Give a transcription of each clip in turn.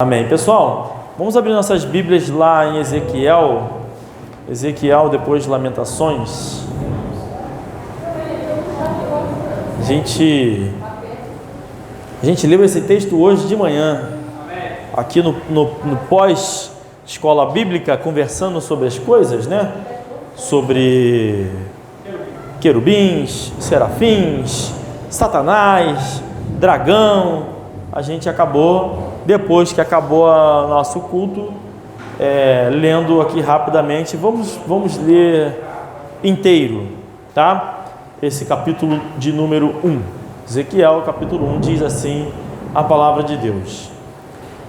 Amém. Pessoal, vamos abrir nossas Bíblias lá em Ezequiel, depois de Lamentações. A gente leu esse texto hoje de manhã, aqui no pós-escola bíblica, conversando sobre as coisas, né? Sobre querubins, serafins, Satanás, dragão. A gente acabou, depois que acabou o nosso culto, lendo aqui rapidamente. Vamos ler inteiro, tá? Esse capítulo de número 1. Ezequiel, capítulo 1, diz assim a palavra de Deus.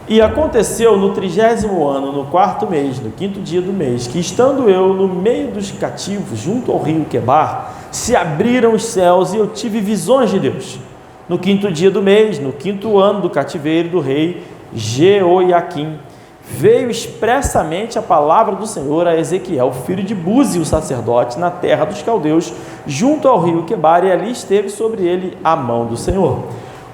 E aconteceu no 30º ano, no 4º mês, no 5º dia do mês, que estando eu no meio dos cativos, junto ao rio Quebar, se abriram os céus e eu tive visões de Deus. No 5º dia do mês, no 5º ano do cativeiro do rei Jeoiaquim, veio expressamente a palavra do Senhor a Ezequiel, filho de Buzi, o sacerdote, na terra dos caldeus, junto ao rio Quebar, e ali esteve sobre ele a mão do Senhor.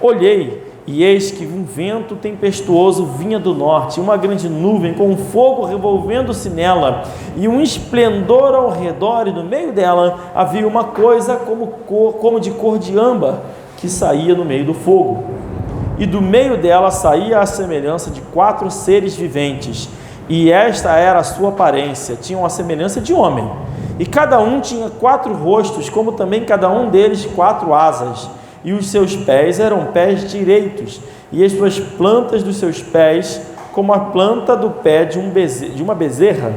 Olhei, e eis que um vento tempestuoso vinha do norte, uma grande nuvem com um fogo revolvendo-se nela, e um esplendor ao redor, e no meio dela havia uma coisa como de cor de âmbar, que saía no meio do fogo, e do meio dela saía a semelhança de 4 seres viventes, e esta era a sua aparência, tinham a semelhança de homem, e cada um tinha 4 rostos, como também cada um deles 4 asas, e os seus pés eram pés direitos, e as suas plantas dos seus pés, como a planta do pé de uma bezerra,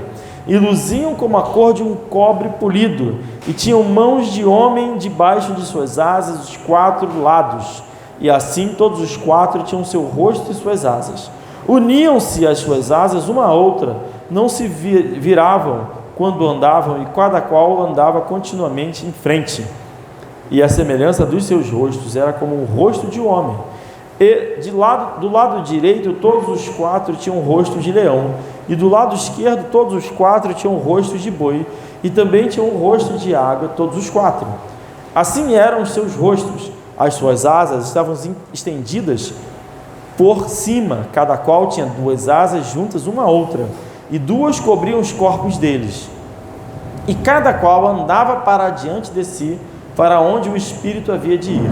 e luziam como a cor de um cobre polido, e tinham mãos de homem debaixo de suas asas, os 4 lados, e assim todos os 4 tinham seu rosto e suas asas. Uniam-se as suas asas uma à outra, não se viravam quando andavam, e cada qual andava continuamente em frente. E a semelhança dos seus rostos era como o rosto de um homem. E do lado direito todos os 4 tinham o rosto de leão, e do lado esquerdo todos os 4 tinham o rosto de boi, e também tinham o rosto de água todos os 4. Assim eram os seus rostos. As suas asas estavam estendidas por cima, cada qual tinha 2 asas juntas uma à outra, e 2 cobriam os corpos deles. E cada qual andava para diante de si, para onde o Espírito havia de ir.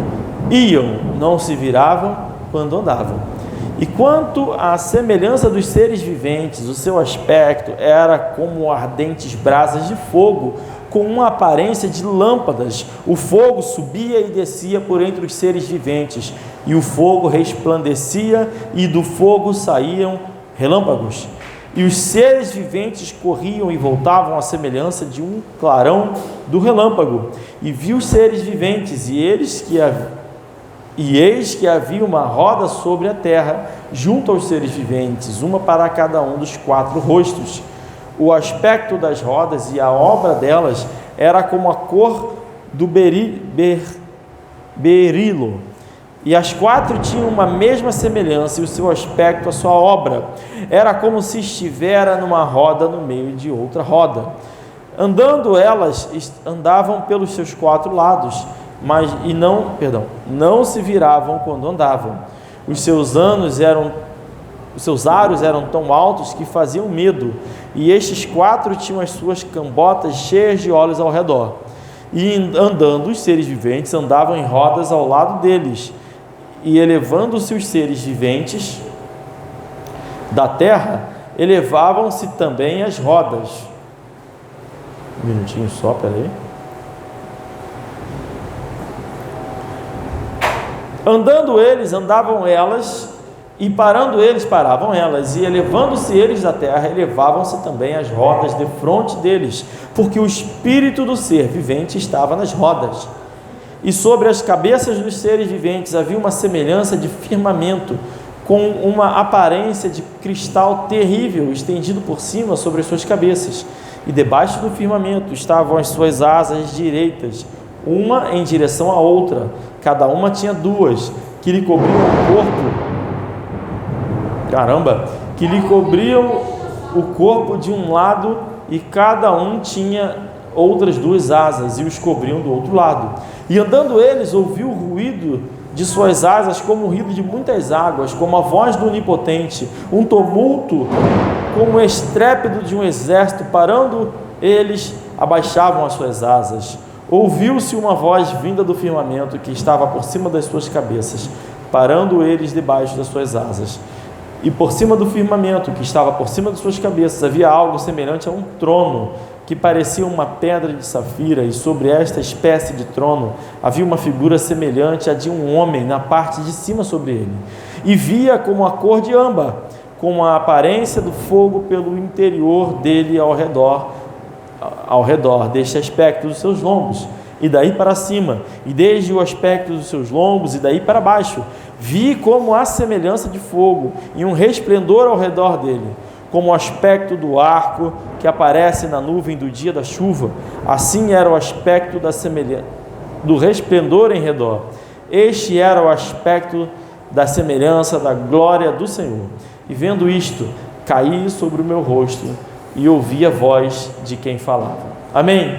Iam, não se viravam quando andavam. E quanto à semelhança dos seres viventes, o seu aspecto era como ardentes brasas de fogo, com uma aparência de lâmpadas. O fogo subia e descia por entre os seres viventes, e o fogo resplandecia, e do fogo saíam relâmpagos. E os seres viventes corriam e voltavam à semelhança de um clarão do relâmpago. E viu os seres viventes, e eis que havia uma roda sobre a terra, junto aos seres viventes, uma para cada um dos 4 rostos. O aspecto das rodas e a obra delas era como a cor do berilo, e as 4 tinham uma mesma semelhança, e o seu aspecto, a sua obra, era como se estivera numa roda no meio de outra roda. Andando elas, andavam pelos seus 4 lados, não se viravam quando andavam. Os seus aros eram tão altos que faziam medo, e estes 4 tinham as suas cambotas cheias de olhos ao redor. E andando os seres viventes andavam em rodas ao lado deles, e elevando-se os seres viventes da terra, elevavam-se também as rodas. Um minutinho só, peraí. Andando eles, andavam elas, e parando eles, paravam elas, e elevando-se eles da terra, elevavam-se também as rodas defronte deles, porque o espírito do ser vivente estava nas rodas. E sobre as cabeças dos seres viventes havia uma semelhança de firmamento, com uma aparência de cristal terrível, estendido por cima sobre as suas cabeças. E debaixo do firmamento estavam as suas asas direitas, uma em direção à outra, cada uma tinha 2, que lhe cobriam o corpo. Que lhe cobriam o corpo de um lado, e cada um tinha outras 2 asas, e os cobriam do outro lado. E andando eles, ouviu o ruído de suas asas como o ruído de muitas águas, como a voz do Onipotente, um tumulto, como o estrépito de um exército. Parando eles, abaixavam as suas asas. Ouviu-se uma voz vinda do firmamento que estava por cima das suas cabeças, parando eles debaixo das suas asas. E por cima do firmamento que estava por cima de suas cabeças havia algo semelhante a um trono, que parecia uma pedra de safira, e sobre esta espécie de trono havia uma figura semelhante à de um homem na parte de cima sobre ele, e via como a cor de âmbar, com a aparência do fogo pelo interior dele ao redor deste aspecto dos seus lombos, e daí para cima, e desde o aspecto dos seus lombos, e daí para baixo, vi como a semelhança de fogo, e um resplendor ao redor dele, como o aspecto do arco que aparece na nuvem do dia da chuva. Assim era o aspecto do resplendor em redor. Este era o aspecto da semelhança da glória do Senhor. E vendo isto, caí sobre o meu rosto e ouvi a voz de quem falava. Amém?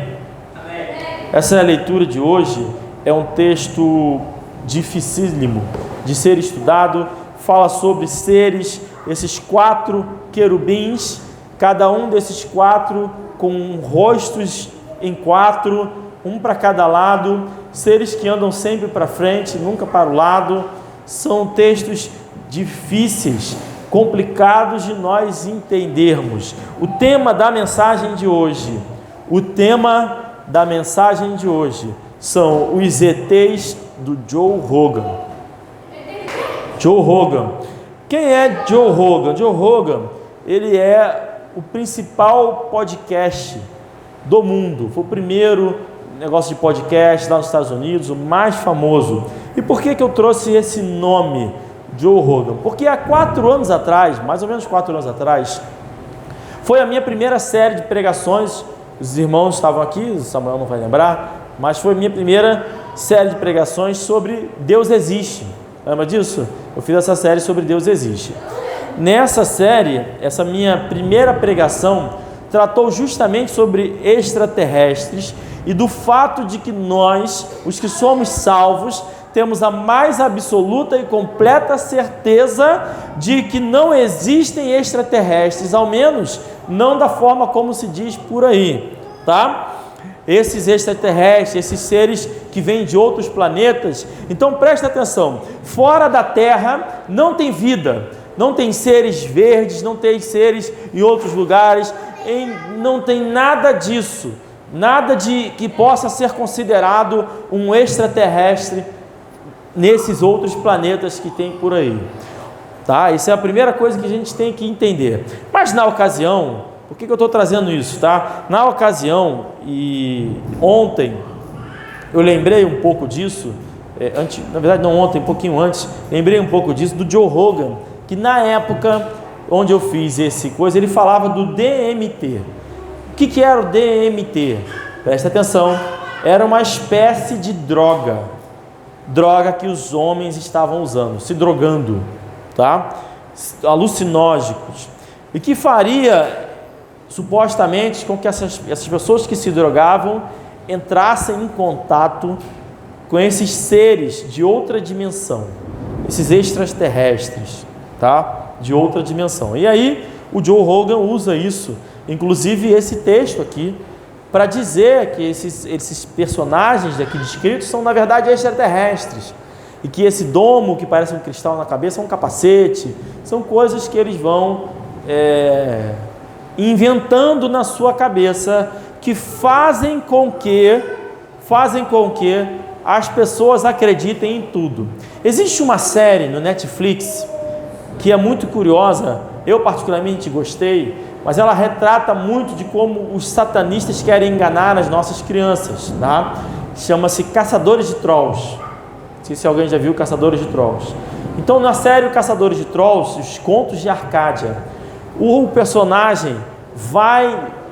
Amém. Essa é a leitura de hoje. É um texto dificílimo de ser estudado. Fala sobre seres, esses 4 querubins, cada um desses 4 com rostos em 4, um para cada lado, seres que andam sempre para frente, nunca para o lado. São textos difíceis, complicados de nós entendermos. O tema da mensagem de hoje são os ETs do Joe Rogan. Joe Rogan. Quem é Joe Rogan? Joe Rogan, ele é o principal podcast do mundo. Foi o primeiro negócio de podcast lá nos Estados Unidos, o mais famoso. E por que eu trouxe esse nome, Joe Rogan? Porque há 4 anos atrás, mais ou menos 4 anos atrás, foi a minha primeira série de pregações. Os irmãos estavam aqui, o Samuel não vai lembrar, mas foi a minha primeira série de pregações sobre Deus existe. Lembra disso? Eu fiz essa série sobre Deus existe. Nessa série, essa minha primeira pregação tratou justamente sobre extraterrestres e do fato de que nós, os que somos salvos, temos a mais absoluta e completa certeza de que não existem extraterrestres, ao menos não da forma como se diz por aí, tá? Esses extraterrestres, esses seres que vêm de outros planetas. Então presta atenção, fora da Terra não tem vida, não tem seres verdes, não tem seres em outros lugares, não tem nada disso, nada de que possa ser considerado um extraterrestre nesses outros planetas que tem por aí, tá? Isso é a primeira coisa que a gente tem que entender. Mas na ocasião, por que eu estou trazendo isso, tá? Na ocasião, e ontem, eu lembrei um pouco disso, na verdade não ontem, um pouquinho antes, lembrei um pouco disso, do Joe Rogan, que na época onde eu fiz esse coisa, ele falava do DMT. O que era o DMT? Presta atenção, era uma espécie de droga que os homens estavam usando, se drogando, tá? Alucinógenos, e que faria supostamente com que essas pessoas que se drogavam entrassem em contato com esses seres de outra dimensão, esses extraterrestres, tá? De outra dimensão. E aí o Joe Rogan usa isso, inclusive esse texto aqui, para dizer que esses personagens aqui descritos são na verdade extraterrestres, e que esse domo que parece um cristal na cabeça é um capacete, são coisas que eles vão inventando na sua cabeça, que fazem com que as pessoas acreditem em tudo. Existe uma série no Netflix que é muito curiosa, eu particularmente gostei, mas ela retrata muito de como os satanistas querem enganar as nossas crianças, tá? Chama-se Caçadores de Trolls. Não sei se alguém já viu Caçadores de Trolls. Então, na série Caçadores de Trolls, os contos de Arcádia, o personagem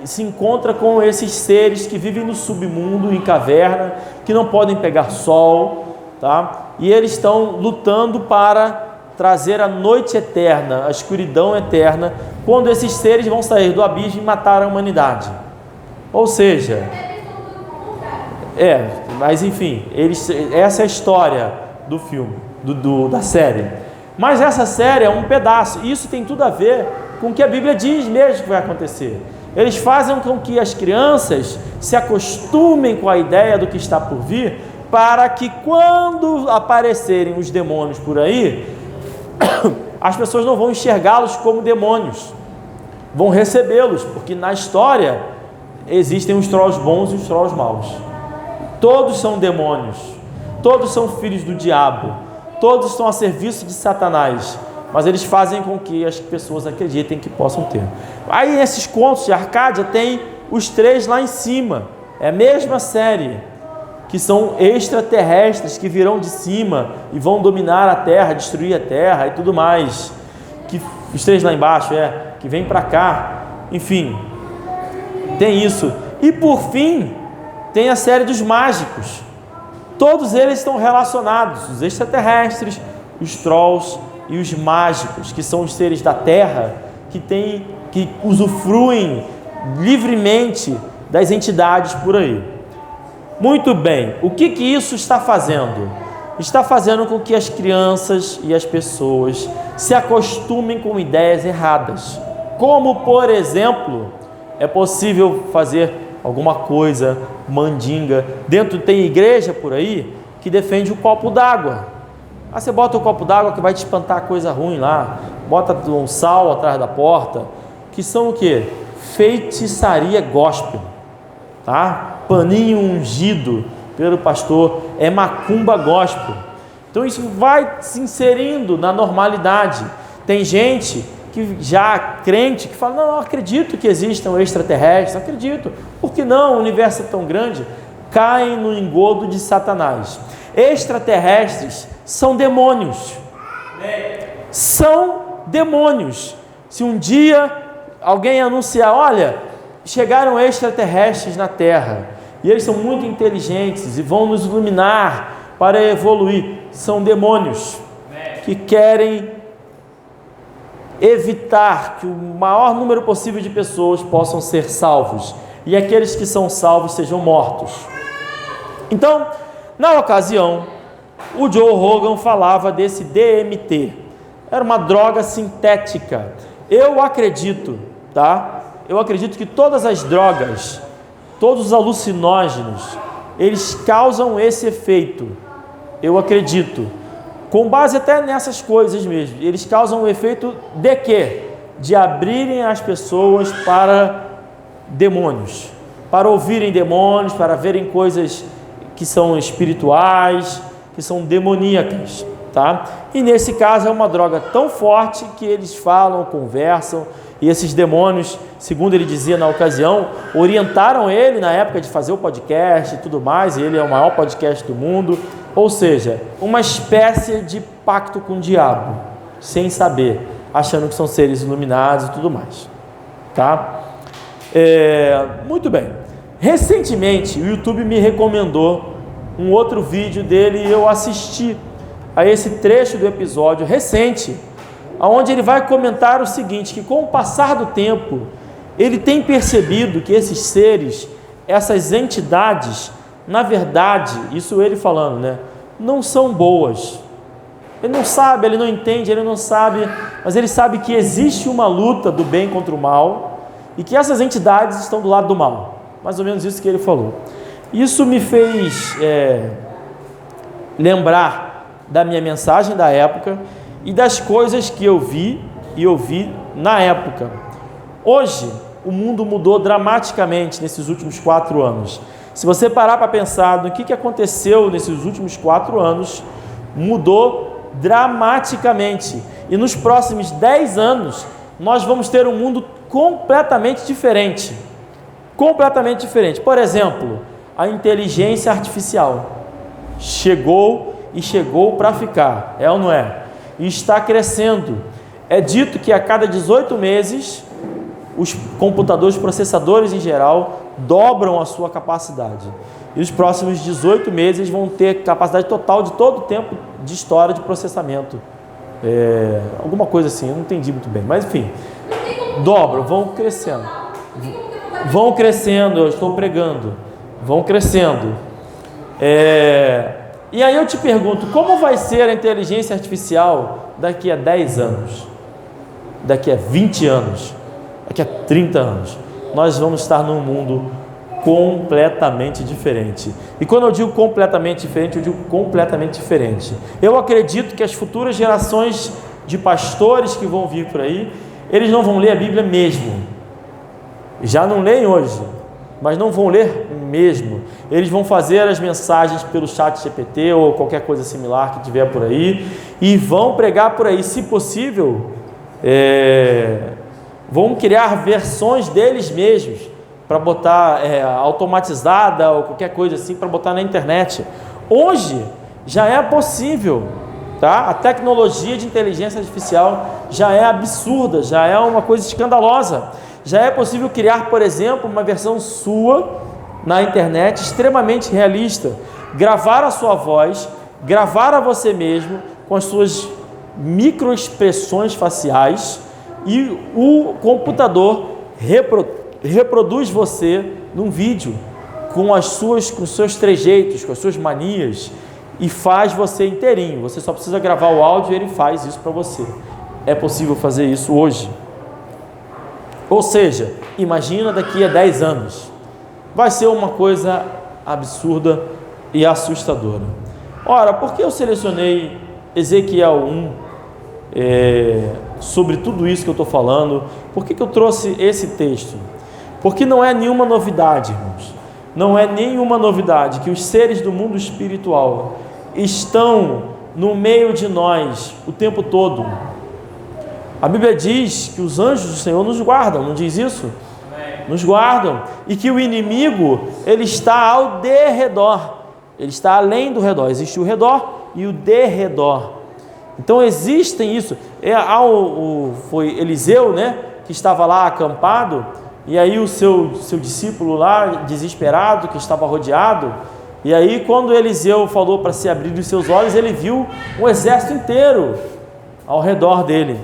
se encontra com esses seres que vivem no submundo, em caverna, que não podem pegar sol, tá? E eles estão lutando para trazer a noite eterna, a escuridão eterna, quando esses seres vão sair do abismo e matar a humanidade. Ou seja, mas enfim, essa é a história do filme, da série. Mas essa série é um pedaço, e isso tem tudo a ver com o que a Bíblia diz mesmo que vai acontecer. Eles fazem com que as crianças se acostumem com a ideia do que está por vir, para que quando aparecerem os demônios por aí, as pessoas não vão enxergá-los como demônios, vão recebê-los, porque na história existem os trolls bons e os trolls maus. Todos são demônios, todos são filhos do diabo, todos estão a serviço de Satanás, mas eles fazem com que as pessoas acreditem que possam ter. Aí nesses contos de Arcádia tem os 3 lá em cima, é a mesma série, que são extraterrestres que virão de cima e vão dominar a terra, destruir a terra e tudo mais. Que os 3 lá embaixo, que vêm para cá, enfim, tem isso. E por fim, tem a série dos mágicos. Todos eles estão relacionados, os extraterrestres, os trolls e os mágicos, que são os seres da terra que usufruem livremente das entidades por aí. Muito bem, o que isso está fazendo? Está fazendo com que as crianças e as pessoas se acostumem com ideias erradas. Como, por exemplo, é possível fazer alguma coisa, mandinga. Dentro tem igreja por aí que defende o copo d'água. Aí você bota o copo d'água que vai te espantar coisa ruim lá. Bota um sal atrás da porta. Que são o quê? Feitiçaria gospel. Tá? Paninho ungido pelo pastor, é macumba gospel. Então isso vai se inserindo na normalidade. Tem gente que já crente que fala, não acredito que existam extraterrestres, acredito, por que não? O universo é tão grande. Caem no engodo de Satanás. Extraterrestres são demônios. São demônios. Se um dia alguém anunciar, olha, chegaram extraterrestres na Terra, e eles são muito inteligentes e vão nos iluminar para evoluir, são demônios que querem evitar que o maior número possível de pessoas possam ser salvos, e aqueles que são salvos sejam mortos. Então, na ocasião, o Joe Rogan falava desse DMT, era uma droga sintética. Eu acredito que todas as drogas, todos os alucinógenos, eles causam esse efeito. Eu acredito, com base até nessas coisas mesmo, eles causam o efeito de quê? De abrirem as pessoas para demônios, para ouvirem demônios, para verem coisas que são espirituais, que são demoníacas, tá? E nesse caso é uma droga tão forte que eles falam, conversam, e esses demônios, segundo ele dizia na ocasião, orientaram ele na época de fazer o podcast e tudo mais, e ele é o maior podcast do mundo, ou seja, uma espécie de pacto com o diabo, sem saber, achando que são seres iluminados e tudo mais, tá? Muito bem. Recentemente, o YouTube me recomendou um outro vídeo dele e eu assisti a esse trecho do episódio recente, onde ele vai comentar o seguinte, que com o passar do tempo, ele tem percebido que esses seres, essas entidades, na verdade, isso ele falando, né, não são boas. Ele não sabe, ele não entende, ele não sabe, mas ele sabe que existe uma luta do bem contra o mal e que essas entidades estão do lado do mal. Mais ou menos isso que ele falou. Isso me fez lembrar da minha mensagem da época e das coisas que eu vi e ouvi na época. Hoje, o mundo mudou dramaticamente nesses últimos 4 anos. Se você parar para pensar no que aconteceu nesses últimos 4 anos, mudou dramaticamente. E nos próximos 10 anos, nós vamos ter um mundo completamente diferente. Completamente diferente. Por exemplo, a inteligência artificial chegou e chegou para ficar, é ou não é? E está crescendo. É dito que a cada 18 meses, os computadores, processadores em geral, dobram a sua capacidade. E os próximos 18 meses vão ter capacidade total de todo o tempo de história de processamento. Alguma coisa assim, eu não entendi muito bem. Mas enfim, dobram, vão crescendo. Vão crescendo, eu estou pregando. Vão crescendo. E aí eu te pergunto, como vai ser a inteligência artificial daqui a 10 anos? Daqui a 20 anos? Daqui a 30 anos? Nós vamos estar num mundo completamente diferente. E quando eu digo completamente diferente, eu digo completamente diferente. Eu acredito que as futuras gerações de pastores que vão vir por aí, eles não vão ler a Bíblia mesmo. Já não leem hoje, mas não vão ler mesmo. Eles vão fazer as mensagens pelo chat GPT ou qualquer coisa similar que tiver por aí e vão pregar por aí, se possível, vão criar versões deles mesmos para botar automatizada ou qualquer coisa assim para botar na internet. Hoje já é possível, tá? A tecnologia de inteligência artificial já é absurda, já é uma coisa escandalosa. Já é possível criar, por exemplo, uma versão sua na internet extremamente realista, gravar a sua voz, gravar a você mesmo com as suas microexpressões faciais e o computador reproduz você num vídeo com com seus trejeitos, com as suas manias e faz você inteirinho. Você só precisa gravar o áudio e ele faz isso para você. É possível fazer isso hoje. Ou seja, imagina daqui a 10 anos. Vai ser uma coisa absurda e assustadora. Ora, por que eu selecionei Ezequiel 1 sobre tudo isso que eu estou falando? Por que eu trouxe esse texto? Porque não é nenhuma novidade, irmãos. Não é nenhuma novidade que os seres do mundo espiritual estão no meio de nós o tempo todo. A Bíblia diz que os anjos do Senhor nos guardam, não diz isso? Nos guardam, e que o inimigo, ele está ao derredor, ele está além do redor, existe o redor e o derredor. Então existem isso, foi Eliseu, né, que estava lá acampado, e aí o seu discípulo lá, desesperado, que estava rodeado, e aí quando Eliseu falou para se abrir os seus olhos, ele viu um exército inteiro ao redor dele.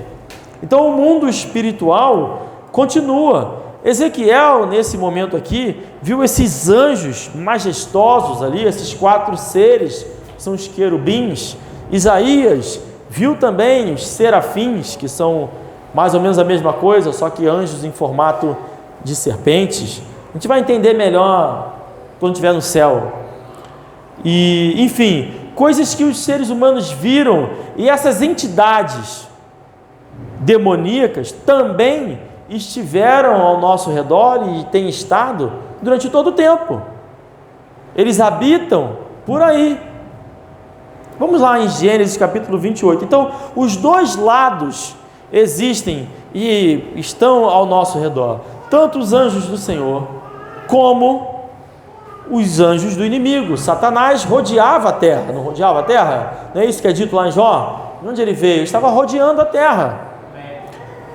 Então o mundo espiritual continua. Ezequiel, nesse momento aqui, viu esses anjos majestosos ali, esses 4 seres, são os querubins. Isaías viu também os serafins, que são mais ou menos a mesma coisa, só que anjos em formato de serpentes. A gente vai entender melhor quando estiver no céu. E, enfim, coisas que os seres humanos viram, e essas entidades demoníacas também estiveram ao nosso redor e têm estado durante todo o tempo. Eles habitam por aí. Vamos lá em Gênesis capítulo 28. Então, os dois lados existem e estão ao nosso redor, tanto os anjos do Senhor como os anjos do inimigo. Satanás rodeava a terra, não rodeava a terra? Não é isso que é dito lá em Jó? De onde ele veio? Ele estava rodeando a terra.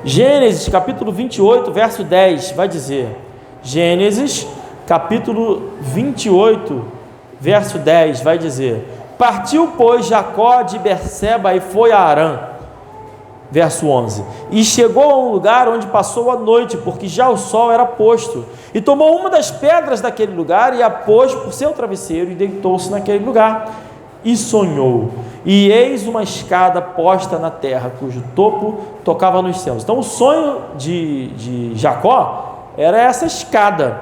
Gênesis capítulo 28, verso 10, vai dizer, Gênesis capítulo 28, verso 10, vai dizer, partiu, pois, Jacó de Berseba e foi a Harã, verso 11, e chegou a um lugar onde passou a noite, porque já o sol era posto, e tomou uma das pedras daquele lugar e a pôs por seu travesseiro e deitou-se naquele lugar, e sonhou, e eis uma escada posta na terra, cujo topo tocava nos céus. Então o sonho de Jacó era essa escada,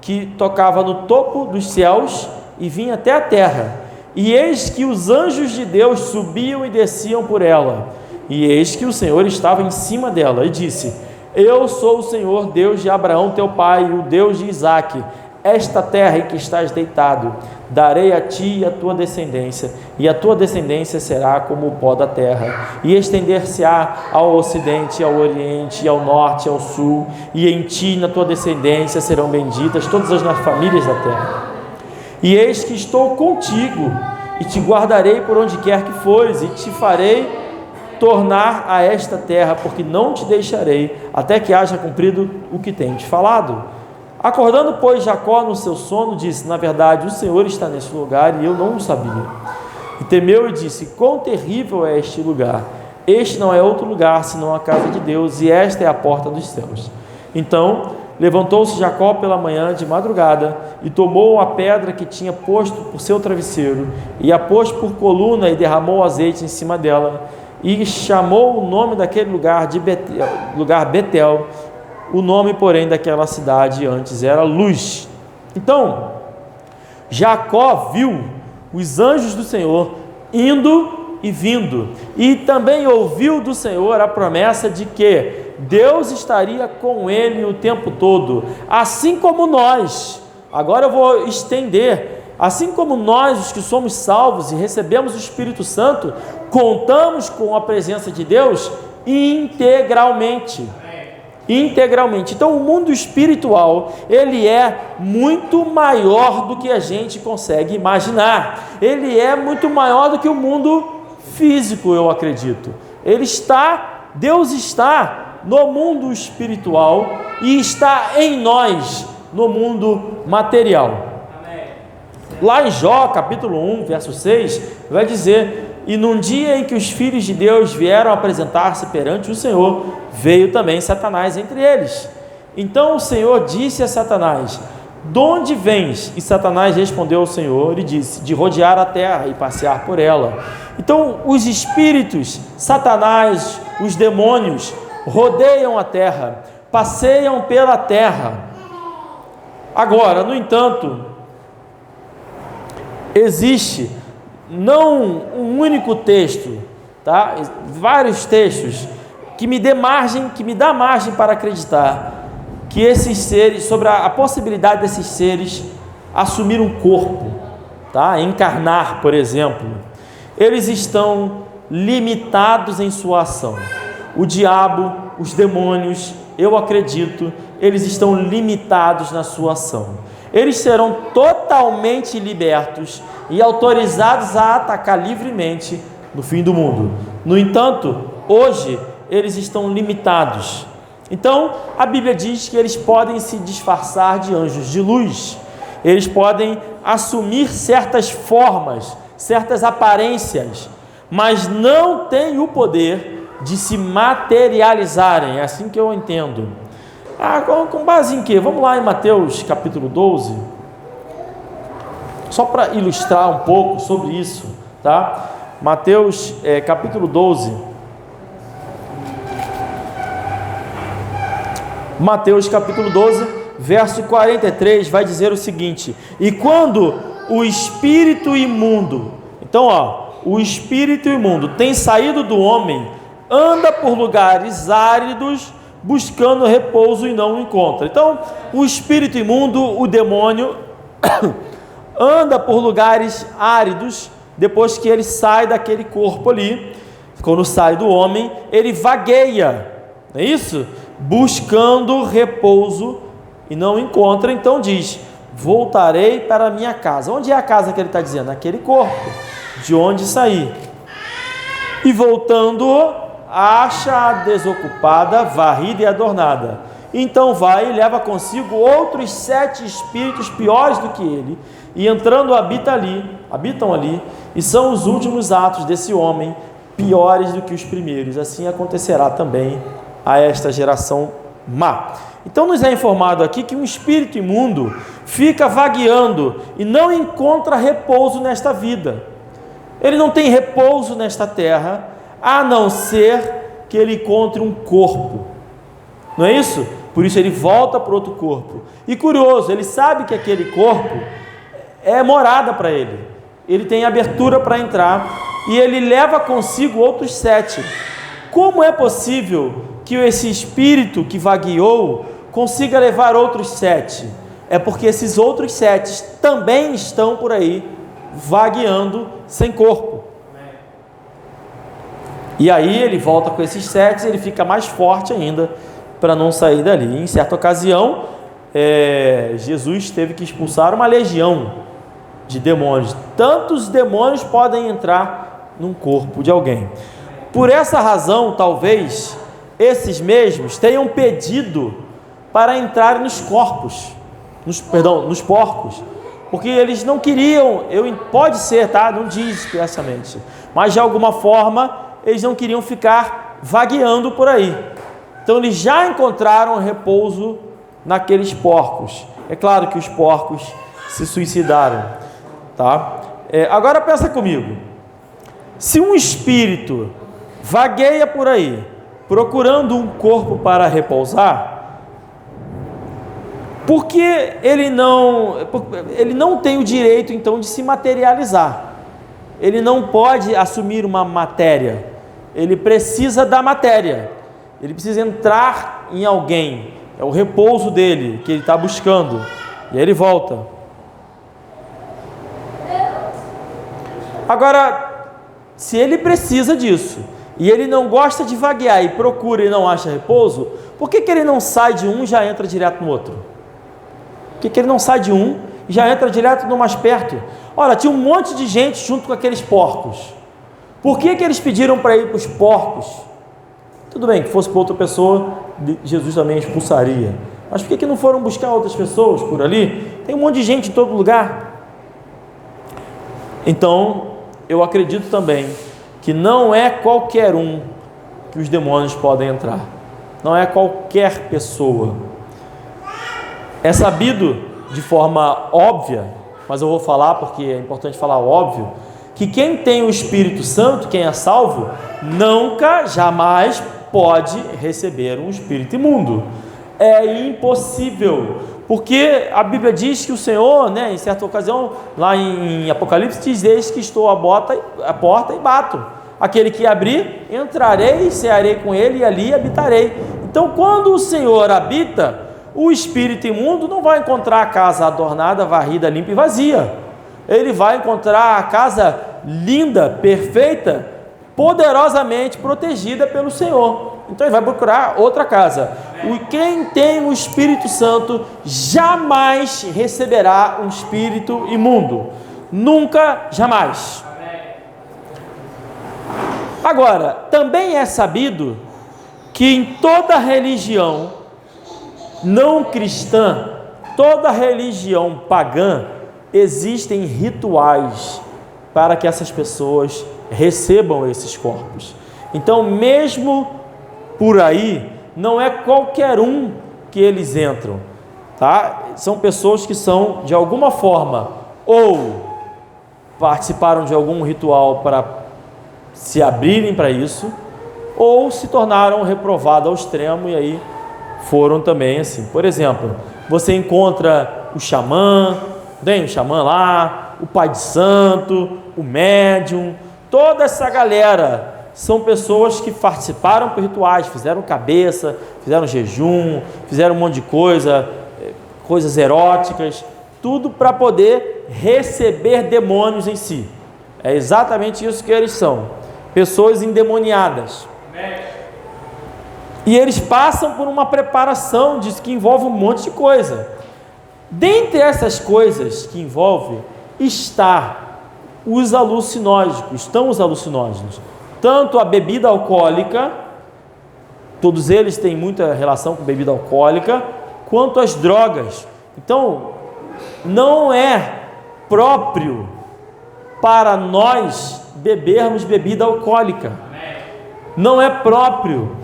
que tocava no topo dos céus e vinha até a terra, e eis que os anjos de Deus subiam e desciam por ela, e eis que o Senhor estava em cima dela, e disse, eu sou o Senhor, Deus de Abraão teu pai, e o Deus de Isaque. Esta terra em que estás deitado, darei a ti e a tua descendência, e a tua descendência será como o pó da terra, e estender-se-á ao ocidente, ao oriente, ao norte, ao sul, e em ti e na tua descendência serão benditas todas as famílias da terra. E eis que estou contigo, e te guardarei por onde quer que fores, e te farei tornar a esta terra, porque não te deixarei, até que haja cumprido o que tenho te falado. Acordando, pois, Jacó no seu sono, disse, na verdade, o Senhor está neste lugar, e eu não o sabia. E temeu e disse, quão terrível é este lugar! Este não é outro lugar, senão a casa de Deus, e esta é a porta dos céus. Então Levantou-se Jacó pela manhã de madrugada e tomou a pedra que tinha posto por seu travesseiro e a pôs por coluna e derramou azeite em cima dela e chamou o nome daquele lugar de Betel. O nome, porém, daquela cidade antes era Luz. Então, Jacó viu os anjos do Senhor indo e vindo, e também ouviu do Senhor a promessa de que Deus estaria com ele o tempo todo, assim como nós. Agora eu vou estender. Assim como nós, os que somos salvos e recebemos o Espírito Santo, contamos com a presença de Deus integralmente. Integralmente. Então o mundo espiritual, ele é muito maior do que a gente consegue imaginar. Ele é muito maior do que o mundo físico, eu acredito. Deus está no mundo espiritual e está em nós no mundo material. Lá em Jó, capítulo 1, verso 6, vai dizer: e num dia em que os filhos de Deus vieram apresentar-se perante o Senhor, veio também Satanás entre eles. Então o Senhor disse a Satanás: de onde vens? E Satanás respondeu ao Senhor e disse: de rodear a terra e passear por ela. Então os espíritos, Satanás, os demônios, rodeiam a terra, passeiam pela terra. Agora, no entanto, existe não um único texto, tá? Vários textos que me dá margem para acreditar que esses seres, sobre a possibilidade desses seres assumir um corpo, tá? Encarnar, por exemplo. Eles estão limitados em sua ação. O diabo, os demônios, eu acredito, eles estão limitados na sua ação. Eles serão totalmente libertos e autorizados a atacar livremente no fim do mundo. No entanto, hoje eles estão limitados. Então, a Bíblia diz que eles podem se disfarçar de anjos de luz. Eles podem assumir certas formas, certas aparências, mas não têm o poder de se materializarem. É assim que eu entendo. Com base em quê? Vamos lá em Mateus capítulo 12, só para ilustrar um pouco sobre isso, tá? Mateus capítulo 12. Mateus capítulo 12, verso 43, vai dizer o seguinte: e quando o espírito imundo, então o espírito imundo tem saído do homem, anda por lugares áridos, buscando repouso e não o encontra. Então, o espírito imundo, o demônio, anda por lugares áridos, depois que ele sai daquele corpo ali. Quando sai do homem, ele vagueia, não é isso? Buscando repouso e não encontra. Então diz: voltarei para a minha casa. Onde é a casa que ele está dizendo? Aquele corpo, de onde saí. E voltando, acha-a desocupada, varrida e adornada. Então vai e leva consigo outros 7 espíritos piores do que ele, e entrando habitam ali, e são os últimos atos desse homem piores do que os primeiros. Assim acontecerá também a esta geração má. Então nos é informado aqui que um espírito imundo fica vagueando e não encontra repouso nesta vida. Ele não tem repouso nesta terra, a não ser que ele encontre um corpo, não é isso? Por isso ele volta para outro corpo. E curioso, ele sabe que aquele corpo é morada para ele, ele tem abertura para entrar, e ele leva consigo outros 7. Como é possível que esse espírito que vagueou consiga levar outros 7? É porque esses outros 7 também estão por aí vagueando sem corpo. E aí ele volta com esses 7 e ele fica mais forte ainda para não sair dali. Em certa ocasião, Jesus teve que expulsar uma legião de demônios. Tantos demônios podem entrar num corpo de alguém. Por essa razão, talvez, esses mesmos tenham pedido para entrar nos corpos, nos porcos, porque eles não queriam, pode ser, tá? Não diz expressamente, mas de alguma forma eles não queriam ficar vagueando por aí. Então eles já encontraram repouso naqueles porcos. É claro que os porcos se suicidaram, tá? Agora pensa comigo, se um espírito vagueia por aí, procurando um corpo para repousar, porque ele não tem o direito então de se materializar, ele não pode assumir uma matéria, ele precisa da matéria, ele precisa entrar em alguém, é o repouso dele que ele está buscando, e aí ele volta. Agora, se ele precisa disso, e ele não gosta de vaguear e procura e não acha repouso, por que ele não sai de um e já entra direto no outro? Por que ele não sai de um e já entra direto no mais perto? Olha, tinha um monte de gente junto com aqueles porcos. Por que eles pediram para ir para os porcos? Tudo bem, que fosse para outra pessoa, Jesus também expulsaria. Mas por que não foram buscar outras pessoas por ali? Tem um monte de gente em todo lugar. Então, eu acredito também que não é qualquer um que os demônios podem entrar. Não é qualquer pessoa. É sabido de forma óbvia, mas eu vou falar porque é importante falar óbvio, que quem tem o Espírito Santo, quem é salvo, nunca, jamais pode receber um espírito imundo. É impossível, porque a Bíblia diz que o Senhor, em certa ocasião, lá em Apocalipse, diz: eis que estou à porta e bato. Aquele que abrir, entrarei, cearei com ele e ali habitarei. Então, quando o Senhor habita, o espírito imundo não vai encontrar a casa adornada, varrida, limpa e vazia. Ele vai encontrar a casa linda, perfeita, poderosamente protegida pelo Senhor. Então ele vai procurar outra casa. Quem tem o Espírito Santo jamais receberá um espírito imundo. Nunca, jamais. Agora, também é sabido que em toda religião não cristã, toda religião pagã, existem rituais para que essas pessoas recebam esses corpos. Então, mesmo por aí, não é qualquer um que eles entram, tá? São pessoas que são, de alguma forma, ou participaram de algum ritual para se abrirem para isso, ou se tornaram reprovados ao extremo e aí foram também assim. Por exemplo, você encontra o xamã, tem o xamã lá, o pai de santo, o médium, toda essa galera são pessoas que participaram por rituais, fizeram cabeça, fizeram jejum, fizeram um monte de coisas eróticas, tudo para poder receber demônios em si. É exatamente isso que eles são, pessoas endemoniadas. E eles passam por uma preparação disso que envolve um monte de coisa. Dentre essas coisas que envolve, estão os alucinógenos, tanto a bebida alcoólica, todos eles têm muita relação com bebida alcoólica, quanto as drogas. Então, não é próprio para nós bebermos bebida alcoólica, não é próprio.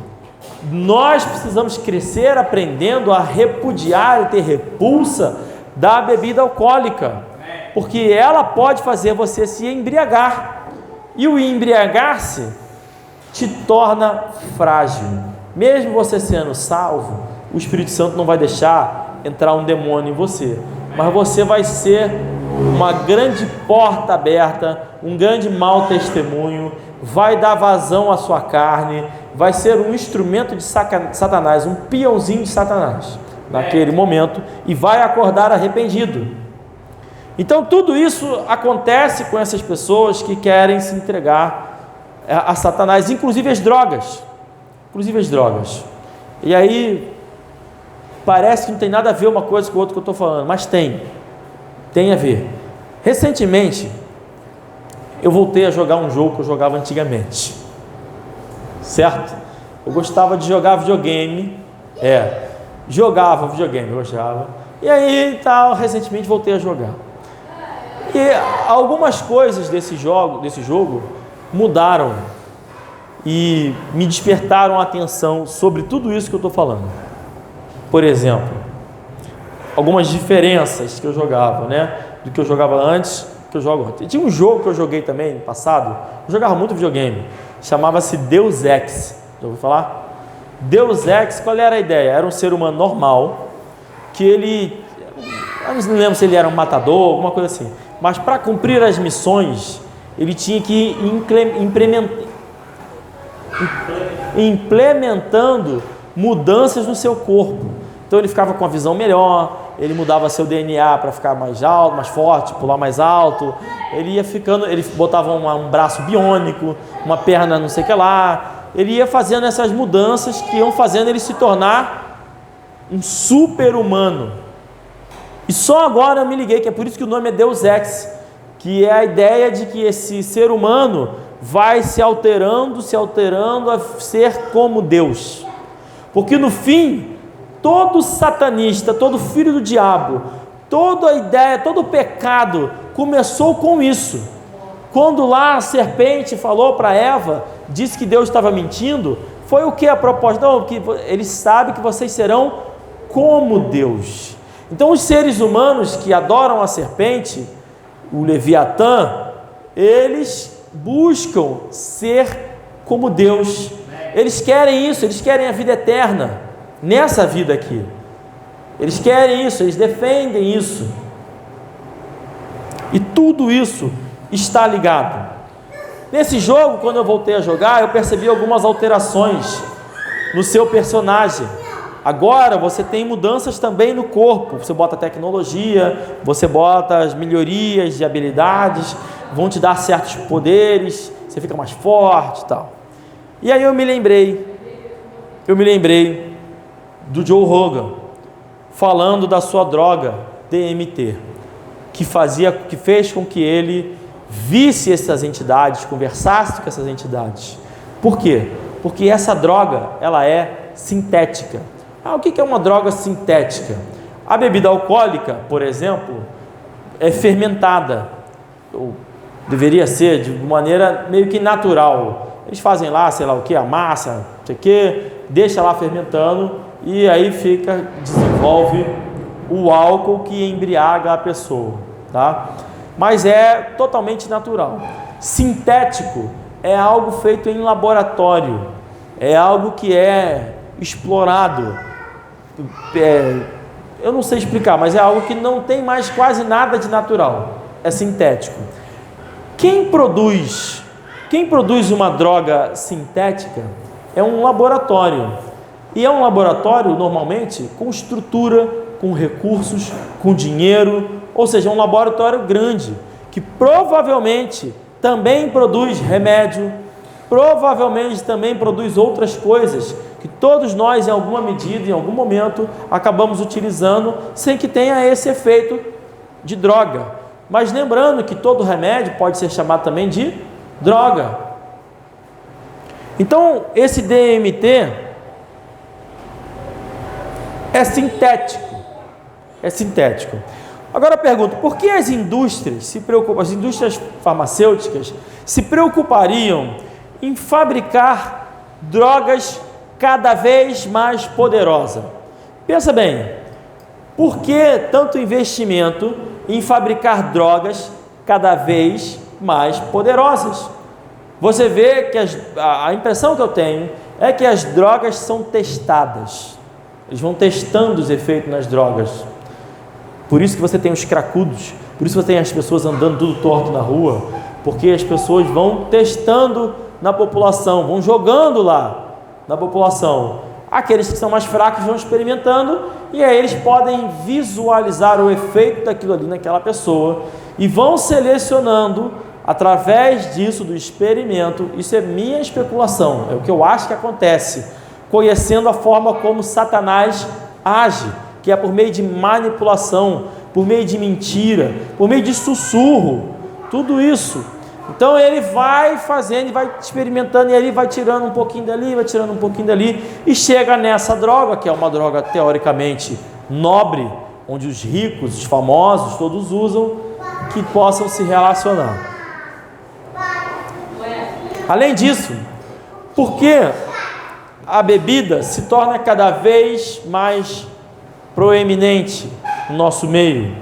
Nós precisamos crescer aprendendo a repudiar e ter repulsa da bebida alcoólica, porque ela pode fazer você se embriagar, e o embriagar-se te torna frágil. Mesmo você sendo salvo, o Espírito Santo não vai deixar entrar um demônio em você, mas você vai ser uma grande porta aberta, um grande mau testemunho, vai dar vazão à sua carne, vai ser um instrumento de Satanás, um peãozinho de Satanás naquele momento, e vai acordar arrependido. Então tudo isso acontece com essas pessoas que querem se entregar a Satanás, inclusive as drogas. E aí parece que não tem nada a ver uma coisa com a outra que eu estou falando, mas tem a ver. Recentemente eu voltei a jogar um jogo que eu jogava antigamente, certo? Eu gostava de jogar videogame, eu gostava, e aí recentemente voltei a jogar, e algumas coisas desse jogo mudaram e me despertaram a atenção sobre tudo isso que eu estou falando. Por exemplo, algumas diferenças que eu jogava, né? Do que eu jogava antes, que eu jogo antes. E tinha um jogo que eu joguei também no passado, eu jogava muito videogame, chamava-se Deus Ex. Já ouviu falar? Deus Ex, qual era a ideia? Era um ser humano normal, que ele, eu não lembro se ele era um matador, alguma coisa assim, mas para cumprir as missões, ele tinha que ir implementando mudanças no seu corpo. Então ele ficava com a visão melhor, ele mudava seu DNA para ficar mais alto, mais forte, pular mais alto, ele ia ficando, ele botava um braço biônico, uma perna não sei o que lá, ele ia fazendo essas mudanças que iam fazendo ele se tornar um super-humano. E só agora eu me liguei, que é por isso que o nome é Deus Ex, que é a ideia de que esse ser humano vai se alterando a ser como Deus. Porque no fim, todo satanista, todo filho do diabo, toda a ideia, todo o pecado começou com isso. Quando lá a serpente falou para Eva, disse que Deus estava mentindo, foi o que a proposta? Não, que ele sabe que vocês serão como Deus. Então os seres humanos que adoram a serpente, o Leviatã, eles buscam ser como Deus. Eles querem isso, eles querem a vida eterna nessa vida aqui. Eles querem isso, eles defendem isso. E tudo isso está ligado. Nesse jogo, quando eu voltei a jogar, eu percebi algumas alterações no seu personagem. Agora você tem mudanças também no corpo. Você bota tecnologia, você bota as melhorias de habilidades, vão te dar certos poderes, você fica mais forte e tal. E aí eu me lembrei do Joe Rogan falando da sua droga DMT, que fez com que ele visse essas entidades, conversasse com essas entidades. Por quê? Porque essa droga, ela é sintética. O que é uma droga sintética? A bebida alcoólica, por exemplo, é fermentada, ou deveria ser de maneira meio que natural. Eles fazem lá, sei lá o que, a massa, não sei o que, deixa lá fermentando e aí desenvolve o álcool que embriaga a pessoa, tá? Mas é totalmente natural. Sintético é algo feito em laboratório, é algo que é explorado. Eu não sei explicar, mas é algo que não tem mais quase nada de natural, é sintético. Quem produz uma droga sintética é um laboratório, e é um laboratório normalmente com estrutura, com recursos, com dinheiro, ou seja, um laboratório grande, que provavelmente também produz remédio, provavelmente também produz outras coisas que todos nós, em alguma medida, em algum momento, acabamos utilizando sem que tenha esse efeito de droga. Mas lembrando que todo remédio pode ser chamado também de droga. Então, esse DMT é sintético. Agora eu pergunto, por que as indústrias farmacêuticas se preocupariam em fabricar drogas cada vez mais poderosas? Pensa bem, por que tanto investimento em fabricar drogas cada vez mais poderosas? Você vê que a impressão que eu tenho é que as drogas são testadas. Eles vão testando os efeitos nas drogas. Por isso que você tem os cracudos, por isso que você tem as pessoas andando tudo torto na rua, porque as pessoas vão testando na população, vão jogando lá na população. Aqueles que são mais fracos vão experimentando e aí eles podem visualizar o efeito daquilo ali naquela pessoa e vão selecionando através disso, do experimento. Isso é minha especulação, é o que eu acho que acontece, conhecendo a forma como Satanás age, que é por meio de manipulação, por meio de mentira, por meio de sussurro, tudo isso. Então ele vai fazendo, vai experimentando e ele vai tirando um pouquinho dali, vai tirando um pouquinho dali e chega nessa droga, que é uma droga teoricamente nobre, onde os ricos, os famosos, todos usam, que possam se relacionar. Além disso, porque a bebida se torna cada vez mais proeminente, no nosso meio?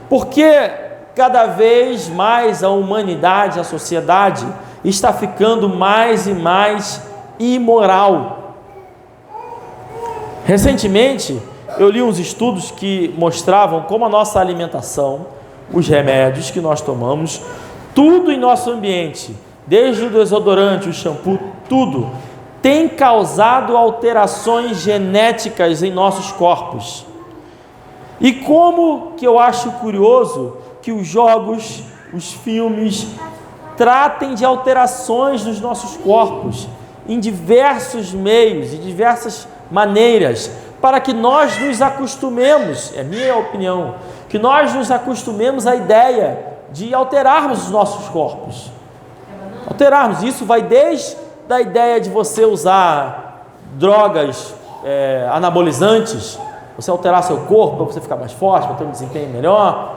Porque cada vez mais a humanidade, a sociedade, está ficando mais e mais imoral. Recentemente, eu li uns estudos que mostravam como a nossa alimentação, os remédios que nós tomamos, tudo em nosso ambiente, desde o desodorante, o shampoo, tudo, tem causado alterações genéticas em nossos corpos. E como que eu acho curioso que os jogos, os filmes, tratem de alterações nos nossos corpos, em diversos meios, de diversas maneiras, para que nós nos acostumemos, é minha opinião, que nós nos acostumemos à ideia de alterarmos os nossos corpos. Alterarmos, isso vai desde a ideia de você usar drogas anabolizantes, você alterar seu corpo para você ficar mais forte, para ter um desempenho melhor,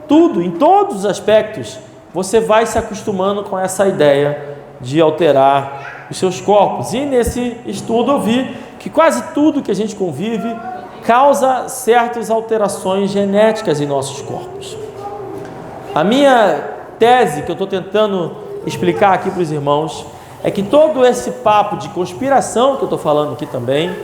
tudo, em todos os aspectos, você vai se acostumando com essa ideia de alterar os seus corpos. E nesse estudo eu vi que quase tudo que a gente convive causa certas alterações genéticas em nossos corpos. A minha tese, que eu estou tentando explicar aqui para os irmãos, é que todo esse papo de conspiração que eu estou falando aqui também,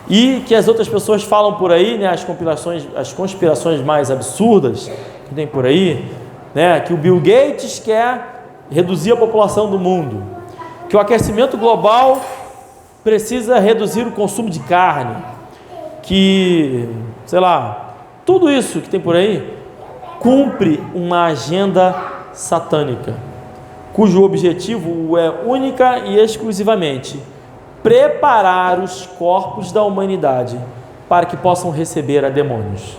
e que as outras pessoas falam por aí, né, as conspirações mais absurdas que tem por aí, né, que o Bill Gates quer reduzir a população do mundo, que o aquecimento global precisa reduzir o consumo de carne, que, sei lá, tudo isso que tem por aí cumpre uma agenda satânica, cujo objetivo é única e exclusivamente preparar os corpos da humanidade para que possam receber a demônios.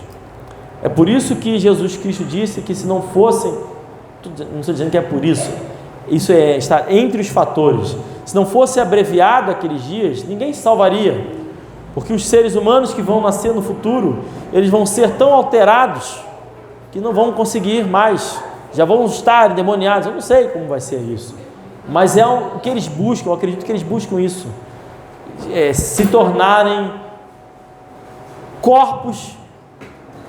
É por isso que Jesus Cristo disse que se não fossem, não estou dizendo que é por isso, isso está entre os fatores, se não fosse abreviado aqueles dias, ninguém se salvaria, porque os seres humanos que vão nascer no futuro, eles vão ser tão alterados que não vão conseguir mais, já vão estar endemoniados. Eu não sei como vai ser isso, mas é o que eles buscam, eu acredito que eles buscam isso, se tornarem corpos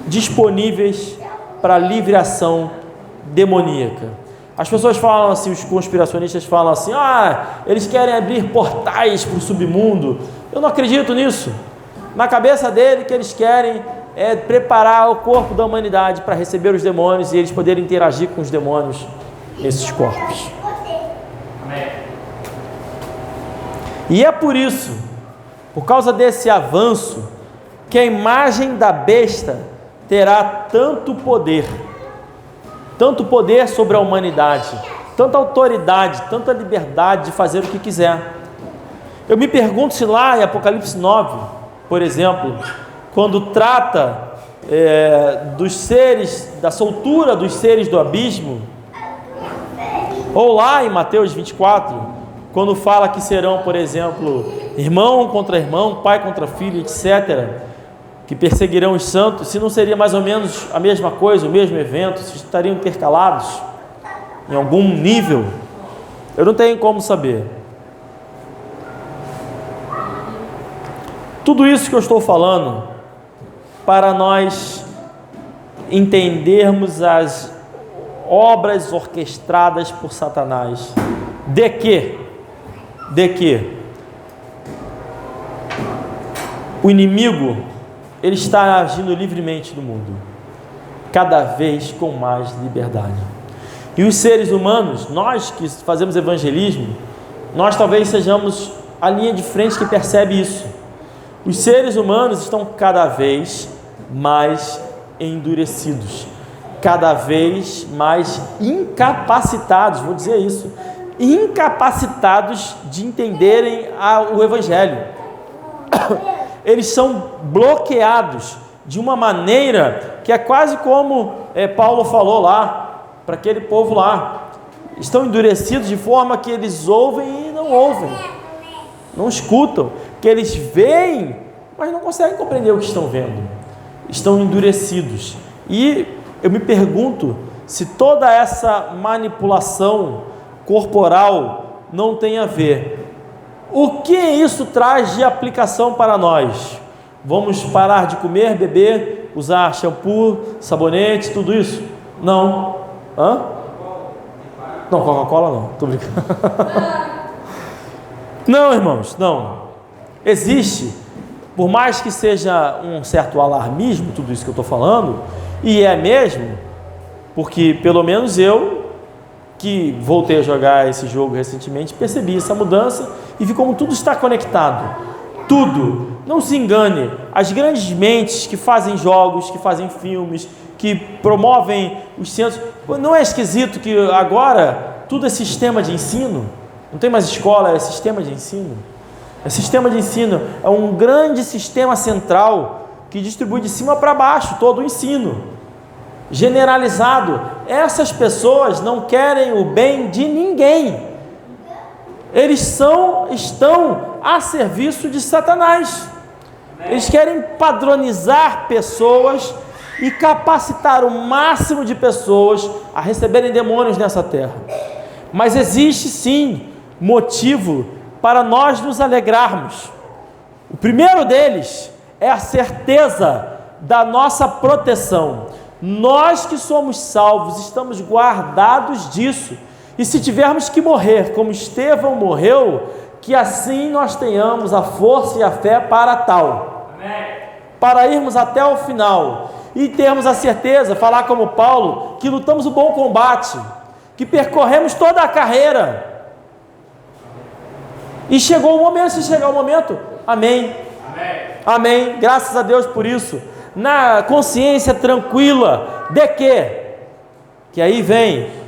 disponíveis para livre ação demoníaca. As pessoas falam assim, os conspiracionistas falam assim, eles querem abrir portais para o submundo. Eu não acredito nisso. Na cabeça dele, que eles querem é preparar o corpo da humanidade para receber os demônios e eles poderem interagir com os demônios nesses corpos. E é por isso, por causa desse avanço, que a imagem da besta terá tanto poder sobre a humanidade, tanta autoridade, tanta liberdade de fazer o que quiser. Eu me pergunto se lá em Apocalipse 9, por exemplo, quando trata dos seres, da soltura dos seres do abismo, ou lá em Mateus 24, quando fala que serão, por exemplo, irmão contra irmão, pai contra filho, etc., que perseguirão os santos, se não seria mais ou menos a mesma coisa, o mesmo evento, se estariam intercalados em algum nível, eu não tenho como saber. Tudo isso que eu estou falando, para nós entendermos as obras orquestradas por Satanás, de que o inimigo, ele está agindo livremente no mundo, cada vez com mais liberdade. E os seres humanos, nós que fazemos evangelismo, nós talvez sejamos a linha de frente que percebe isso. Os seres humanos estão cada vez mais endurecidos, cada vez mais incapacitados, vou dizer isso, incapacitados de entenderem o Evangelho. Eles são bloqueados de uma maneira que é quase como Paulo falou lá, para aquele povo lá, estão endurecidos de forma que eles ouvem e não ouvem, não escutam, que eles veem, mas não conseguem compreender o que estão vendo, estão endurecidos. E eu me pergunto se toda essa manipulação corporal não tem a ver. O que isso traz de aplicação para nós? Vamos parar de comer, beber usar shampoo, sabonete, tudo isso? Não. Hã? Não, Coca-Cola não, estou brincando. Não, irmãos, não. Existe, por mais que seja um certo alarmismo, tudo isso que eu estou falando, e é mesmo, porque pelo menos eu, que voltei a jogar esse jogo recentemente, percebi essa mudança e vi como tudo está conectado. Tudo. Não se engane, as grandes mentes que fazem jogos, que fazem filmes, que promovem os centros, não é esquisito que agora tudo é sistema de ensino? Não tem mais escola, é sistema de ensino. É sistema de ensino, é um grande sistema central que distribui de cima para baixo todo o ensino, generalizado. Essas pessoas não querem o bem de ninguém, eles estão a serviço de Satanás. Eles querem padronizar pessoas e capacitar o máximo de pessoas a receberem demônios nessa terra. Mas existe sim motivo para nós nos alegrarmos. O primeiro deles é a certeza da nossa proteção. Nós que somos salvos estamos guardados disso. E se tivermos que morrer como Estevão morreu, que assim nós tenhamos a força e a fé para tal. Amém. Para irmos até o final e termos a certeza, falar como Paulo, que lutamos o bom combate, que percorremos toda a carreira. E chegou o momento, se chegar o momento, amém. Amém. Amém. Graças a Deus por isso. Na consciência tranquila de que aí vem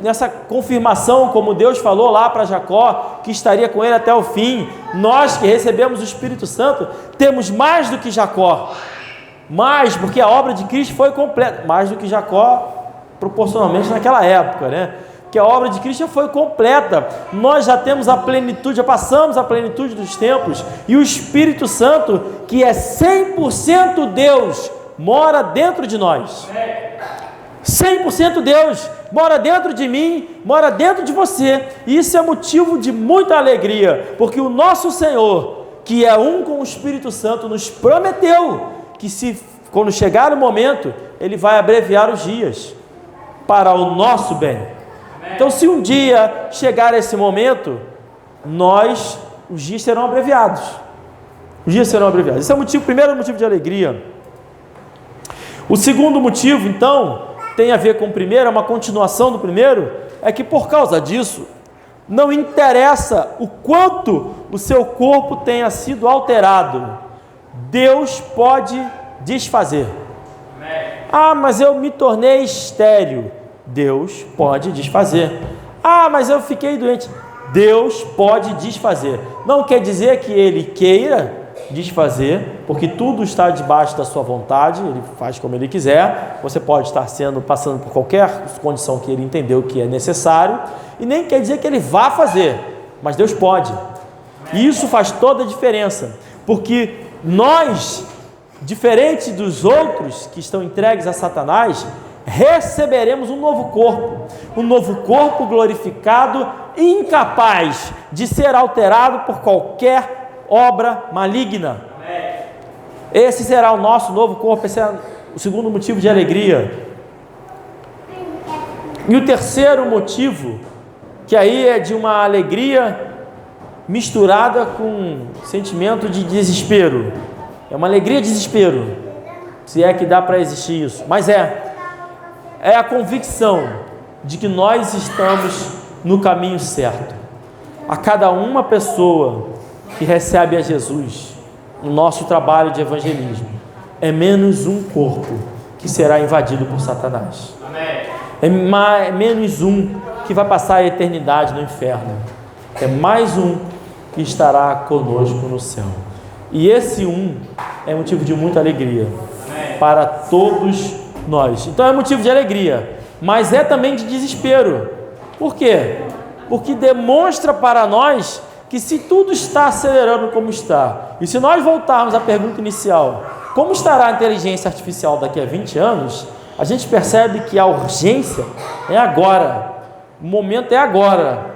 nessa confirmação, como Deus falou lá para Jacó, que estaria com ele até o fim. Nós que recebemos o Espírito Santo temos mais do que Jacó, mais, porque a obra de Cristo foi completa, mais do que Jacó proporcionalmente naquela época, né? Que a obra de Cristo já foi completa. Nós já temos a plenitude, já passamos a plenitude dos tempos, e o Espírito Santo, que é 100% Deus, mora dentro de nós. 100% Deus mora dentro de mim, mora dentro de você, e isso é motivo de muita alegria, porque o nosso Senhor, que é um com o Espírito Santo, nos prometeu que quando chegar o momento, Ele vai abreviar os dias para o nosso bem. Então, se um dia chegar esse momento, os dias serão abreviados. Os dias serão abreviados. Esse é o primeiro motivo de alegria. O segundo motivo, então, tem a ver com o primeiro, é uma continuação do primeiro, é que por causa disso, não interessa o quanto o seu corpo tenha sido alterado, Deus pode desfazer. Ah, mas eu me tornei estéril. Deus pode desfazer. Ah, mas eu fiquei doente. Deus pode desfazer. Não quer dizer que Ele queira desfazer, porque tudo está debaixo da sua vontade, Ele faz como Ele quiser. Você pode estar passando por qualquer condição que Ele entendeu que é necessário, e nem quer dizer que Ele vá fazer, mas Deus pode. E isso faz toda a diferença, porque nós, diferente dos outros que estão entregues a Satanás, receberemos um novo corpo glorificado, incapaz de ser alterado por qualquer obra maligna. Esse será o nosso novo corpo. Esse é o segundo motivo de alegria. E o terceiro motivo, que aí é de uma alegria misturada com sentimento de desespero, é uma alegria de desespero, se é que dá para existir isso, mas é a convicção de que nós estamos no caminho certo. A cada uma pessoa que recebe a Jesus no nosso trabalho de evangelismo, é menos um corpo que será invadido por Satanás. É menos um que vai passar a eternidade no inferno. É mais um que estará conosco no céu. E esse um é motivo de muita alegria para todos nós. Então é motivo de alegria, mas é também de desespero. Por quê? Porque demonstra para nós que se tudo está acelerando como está, e se nós voltarmos à pergunta inicial, como estará a inteligência artificial daqui a 20 anos, a gente percebe que a urgência é agora, o momento é agora,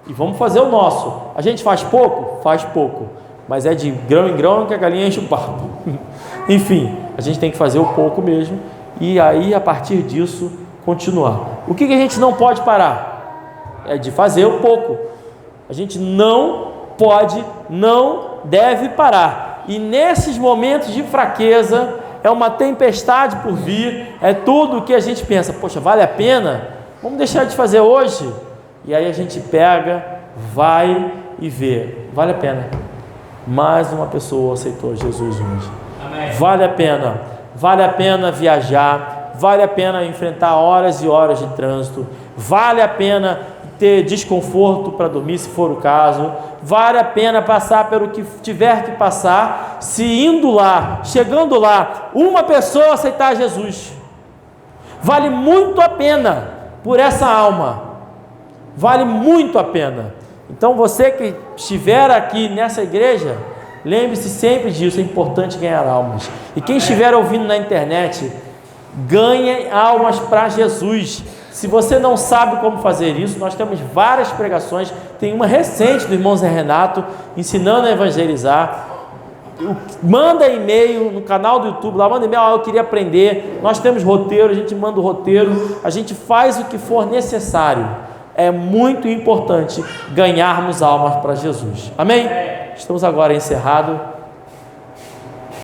e vamos fazer o nosso. A gente faz pouco? Faz pouco, mas é de grão em grão que a galinha enche o papo. Enfim, a gente tem que fazer o pouco mesmo, e aí a partir disso continuar. O que a gente não pode parar? É de fazer o pouco. A gente não pode, não deve parar. E nesses momentos de fraqueza, é uma tempestade por vir, é tudo que a gente pensa, poxa, vale a pena? Vamos deixar de fazer hoje? E aí a gente pega, vai e vê, vale a pena. Mais uma pessoa aceitou Jesus hoje. Amém. Vale a pena viajar, vale a pena enfrentar horas e horas de trânsito, vale a pena ter desconforto para dormir, se for o caso, vale a pena passar pelo que tiver que passar, se indo lá, chegando lá, uma pessoa aceitar Jesus, vale muito a pena por essa alma, vale muito a pena. Então você que estiver aqui nessa igreja, lembre-se sempre disso, é importante ganhar almas. E quem estiver ouvindo na internet, ganhe almas para Jesus. Se você não sabe como fazer isso, nós temos várias pregações, tem uma recente do irmão Zé Renato, ensinando a evangelizar. Manda e-mail no canal do YouTube, lá manda e-mail, eu queria aprender, nós temos roteiro, a gente manda o roteiro, a gente faz o que for necessário. É muito importante ganharmos almas para Jesus. Amém? Estamos agora encerrados.